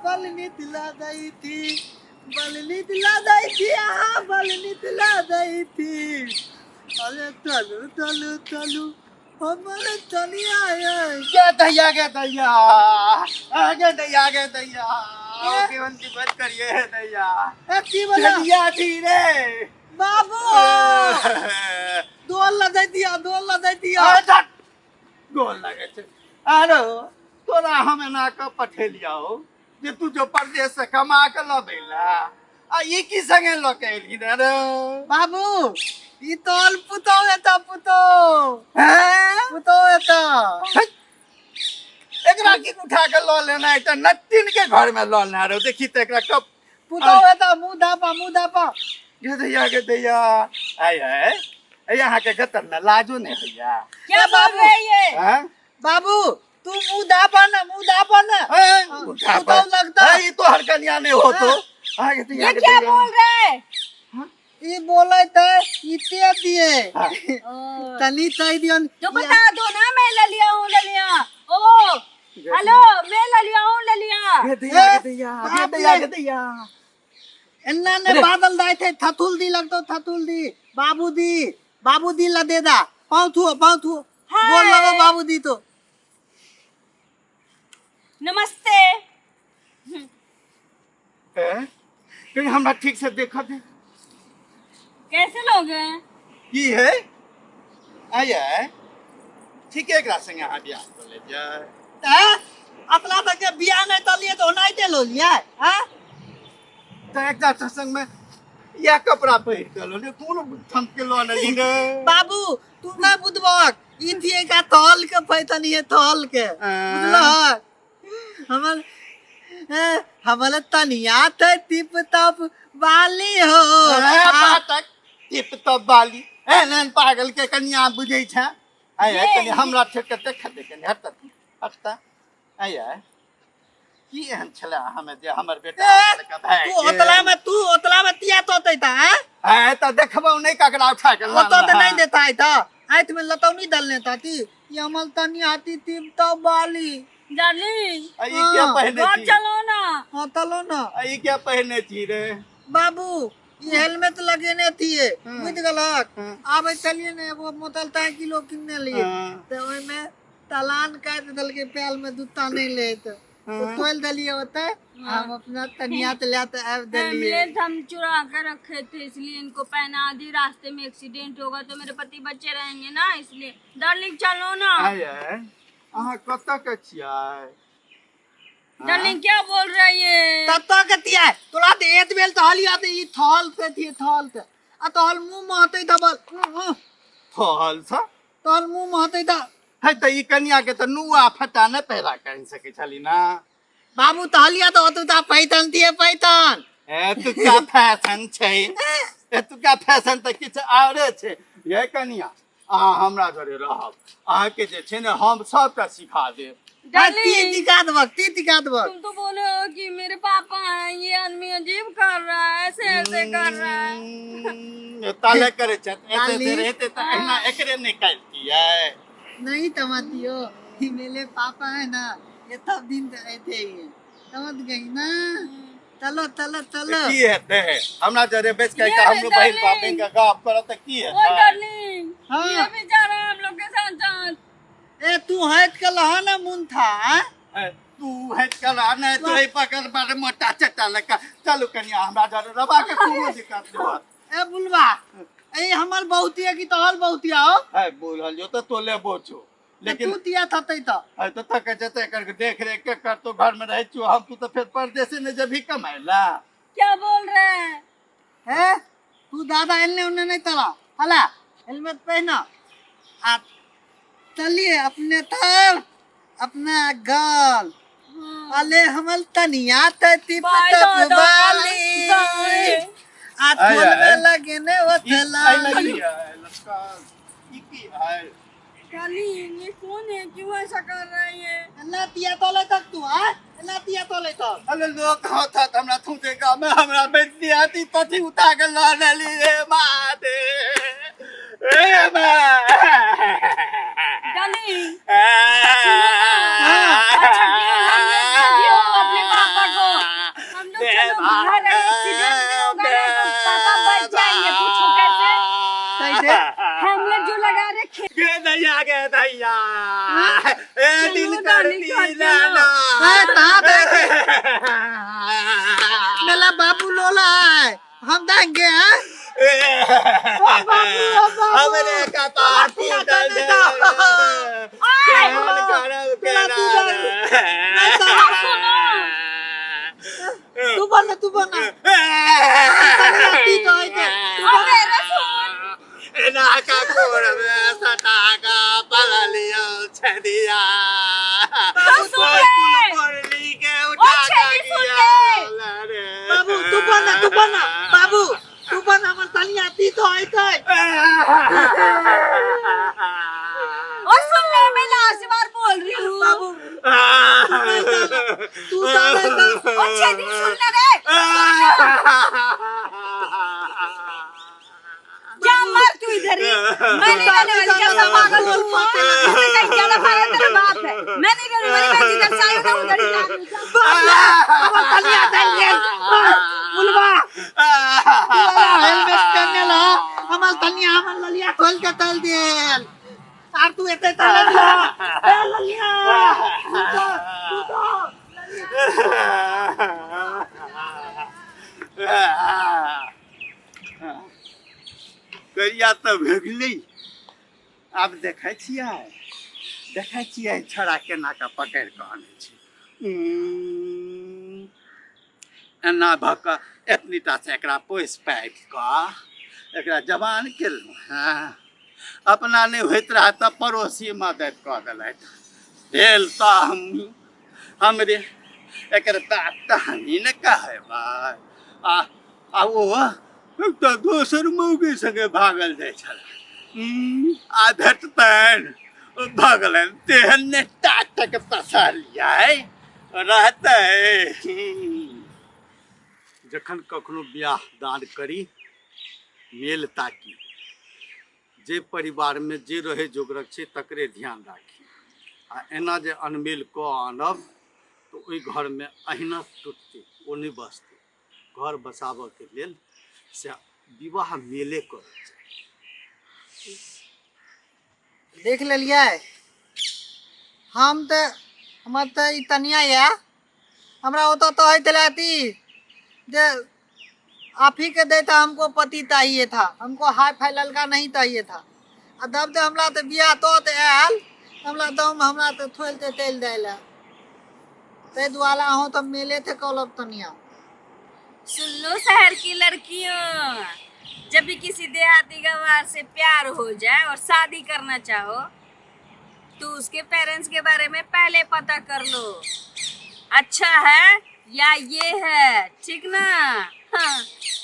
बलनी दिला दी थी, बलनी दिला दी थी, बलनी दिला दी थी। अरे चलू चलू चलू हमारे चलिया क्या दैया गे दैया, आगे दैया गे दैया, केवन की बात करिए दैया। की बोला चलिया थी रे बाबू, दोल लगा दिया, दोल लगा दिया। गोल लगे छे। अरे तोरा हमें ना का पठेलिया हो जे तू जो परदेश से कमा के लबेला आ ये की संगे लकेली रे बाबू ई तोल पुतो एता पुतो, हैं पुतो एता एकरा की उठा के ल लेना है त नतिन के घर में ल लेना रे। देखी त एकरा कब पुतो एता मुंह धापा गे दैया आय है यहाँ के गतर में लाजो नहीं भैया। क्या बोल रही है? हैं बाबू तू मुंह धापा ना, मुंह धापा ना। पुतो लगता है ये तो हर कन्या नहीं हो तो आगे तो ये क्या बोल रहे हैं? ई बोले त इते दिए हाँ। तनी तई दियन तो बता दो ना, मैं ले लिया हूँ, ले लिया। ओ हेलो, मैं ले लिया हूँ, ले लिया। गे दैया एन्ना ने बादल दाई थे थथुल दी लगतो, थथुल दी बाबू दी ला दे दा पाउथू बोल लगो बाबू दी तो नमस्ते। कहीं हमरा ठीक से देखा दे कैसे लोग हैं? की है आया ठीक है एकरा संगे आ बियाह कर ले जाए अपना तक के बियाह नहीं तलिए तो नहीं दे लो लिया हां तो एक जा संग में या कपड़ा पहिर के लो ले कौन थम के लो नहीं रे बाबू तू ना बुदबक ई थी का तौल के पैतन ये तौल के बुझलो हमर तनिया ते टिप टप वाली हो पातक टिप टप वाली एनन पागल के कन्या बुझै छ आया कनी हमरा ठेक देख दे कनी हटता आया की एहन छला हमें जे हमर बेटा का भाई तू ओतला में तिया तो तैता है त देखबौ नहीं ककरा उठा के वो तो नहीं देता है था आयत में लतौनी डालने था थी ये अमल तनी आती थी तो बाली डार्लिंग आई क्या पहने घर थी चलो ना। हाँ तलो ना आई क्या पहने थी रे बाबू ये हेलमेट लगेने थी बुझ गलक आबे चलिए ने वो मोतल ता किलो किनने लिए तो ओय में तलान काट दल के पैल में दूता नहीं ले तो तोल दलिए होता हम अपना तनिया त लेते आब दलिए एम्बुलेंस हम चुरा कर रखे थे, इसलिए इनको पहना दी। रास्ते में एक्सीडेंट होगा तो मेरे पति बच्चे रहेंगे ना, इसलिए। डार्लिंग चलो ना। आया अहाँ कत के छियै डार्लिंग क्या बोल रही है? तत्ता कतिया तोला दे एत बेल तहलिया ते ई थल पे थी थल ते आ तहल मुंह महतै त बल फल सा तहल मुंह महतै त है त ई कन्या के त नुआ फटा न पैदा कर सके छली ना बाबू तहलिया तो तू ता पैतन थिए पैतन ए तू का फैशन छै ए तू का फैशन त किछ आरे छै ये कन्या अहाँ हमरा घरे रहब अहाँ के जे छै ने हम सबटा सिखा देब डार्लिंग ती दिखा दबक तुम तो बोले हो कि मेरे पापा हैं, ये आदमी अजीब कर रहा है, ऐसे ऐसे कर रहा है। ताले करे छ ऐसे रहते त एना एकरे निकालती है नहीं तमतियो ही मेरे पापा है ना ये सब दिन रहते ही समझ गई ना चलो चलो चलो की हेते हमरा जरे बेच के हमरो बहन पापे का गाप करत की है ओ डार्लिंग हाँ। ये भी जा रहा है हम लोग के साथ साथ। ए तू हट के लहाना मुन था तू हेत करा ने तोय पकड़ बारे मोटा चटा लका चलो कन्या हमरा जरे रबा के कोनो दिक्कत नहीं ए बुलवा ए हमर बहुतिया की तोहल बहुतिया हो है बोल जो तो तोले बोचो लेकिन तू दिया थतई तो है तो तक जते करके देख रेख के कर तो घर में रह छु हम तू तो फिर परदेसी ने जब भी कमाइला क्या बोल रहे हैं? है तू दादा एलने उन्ने नहीं तला हला हेलमेट पहना आप चलिए अपने तर अपना गल अले हमल तनिया तती पतप वाली आठल में लगे ने वथला डार्लिंग ये कौन है, क्यों ऐसा कर रही है? ना तिया तले तक तू हां ना तिया तले तक अरे लोग होता हमरा थूते का मैं हमरा बेटी आती पति उठा के ला ले रे मां दे ए मां डार्लिंग अच्छा किया हमने दियो अपने पापा को। से हेमलेट जो लगा रखे के दैया ए दिल चलो, कर डार्लिंग, दी चलो। लाना कहाँ देंगे मेरा बाबू लोला है हम देंगे हैं हमरे का पार्टी डाल दे तू बना तू बना ना का कोर में सटाका पललियो छदिया पुरली के उठा बाबू तू बना बाबू तू बना हमर तलिया ती तो है और सुन ले मैं लास्ट बार बोल रही हूँ बाबू तू डालेगा और छेदी सुन ले रे जा मर तू इधर ही मैं नहीं रहने वाली जब तक पागल तू कहीं ज्यादा पागल तेरा बाप है मैं नहीं रहने वाली मैं जिधर से आई हूँ ना उधर ही हमर तलिया देंगे बुलवा हेलमेट करने ला हमर तलिया हमर ललिया खोल के तल दियल आर तू एते तल दिया ए ललिया तू तो करिया तो भगली आब देखै छियै छोड़ा केना के पकड़ के आनै छी एना भक एतनीटा से एकरा पोस पाइप के एकरा जवान केलहुँ हाँ अपना नहीं होइत रहा तऽ पड़ोसी मदद कऽ देलथि भेल तऽ हमरे एकर बात तहनी ने कहबै आ ओ तऽ दोसर मौगी संगे भागल जाइ छल आ भेटतनि भगलन तेहन ने टाटक पसारियै रहतै जखन कखनो बियाह दान करी मेल ताकी जे परिवार में जे रहे जोगरक छै तकरे ध्यान राखी आ एना जे अनमेल कऽ आनब तऽ ओहि घर में अहिना टूटतै ओ नहि बसतै घर बसाबऽ के लेल से विवाह मेले करल जाय देख लेलिए हम तो हमर तो ई तनिया या हमरा होता तो है तलाती जे आप ही के देता हमको पति चाहिए था हमको हाई फाई लड़का नहीं चाहिए था आ दब दे हमरा तो बियाह तो आयल हमरा दम हमरा तो थोलते तेल देला ते दुआला हो तो मेले थे कॉलब तनिया सुन लो शहर की लड़कियों जब भी किसी देहाती गवार से प्यार हो जाए और शादी करना चाहो तो उसके पेरेंट्स के बारे में पहले पता कर लो अच्छा है या ये है ठीक ना हाँ